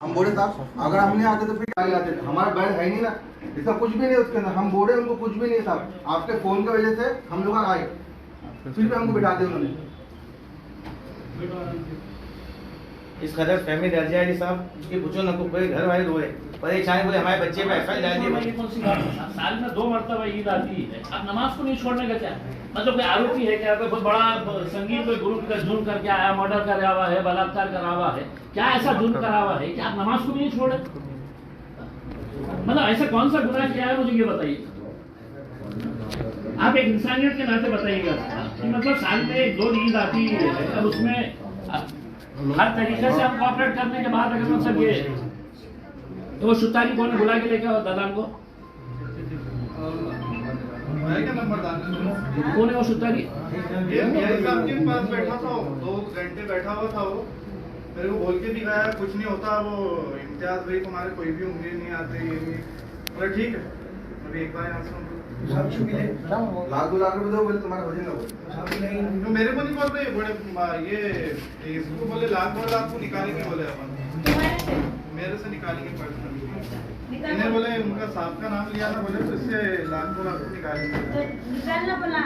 हम बोले साहब अगर हम नहीं आते तो फिर गाड़ी आते थे, हमारा बैड है नहीं ना, इसका कुछ भी नहीं उसके अंदर। हम बोले उनको कुछ भी नहीं साहब, आपके फोन की वजह से हम लोग आए, फिर भी हमको बिठा दिया उन्होंने। इस कदर फैमिली डर जाएगी साहब कि पूछो ना, कोई घर वाले रोए परेशान, बोले हमारे बच्चे पे एफआईआर डाल दी। कौन सी बात है? साल में 2 मरतबा ईद आती है, अब नमाज को नहीं छोड़ने का क्या मतलब? कोई आरोपी है क्या? कोई बहुत बड़ा संगीत कोई ग्रुप का जुल्म करके आया, मर्डर करा हुआ है, बलात्कार करा हुआ है, क्या ऐसा जुल्म करा हुआ है कि आप नमाज को भी नहीं छोड़े? मतलब ऐसा कौन सा गुनाह किया है, मुझे ये बताइए। आप एक इंसानियत के नाते बताइएगा कि मतलब साल में 1-2 ईद आती है, अब उसमें हर तरीके से हम कोऑपरेट करने के बाद अगर मतलब ये तो वो सुतारी कौन बुला के लेके आओ दलाल को, कौन है वो सुतारी? आपके पास बैठा था, 2 घंटे बैठा हुआ था वो, मेरे को बोल के दिखाया कुछ नहीं होता, वो इम्तियाज भाई तुम्हारे कोई भी उंगली नहीं आते, ये नहीं। बोला ठीक है, अभी एक बार यहाँ से लाख 2 लाख रुपए दो, बोले तुम्हारा हो जाएगा। तो मेरे को नहीं बोल रहे बड़े, ये इसको बोले 1-2 लाख को निकालेंगे, बोले अपन मेरे से निकालेंगे पर्सनल। इन्हें बोले उनका साहब का नाम लिया ना, बोले तो इससे 1-2 लाख को निकालेंगे। निकालना बोला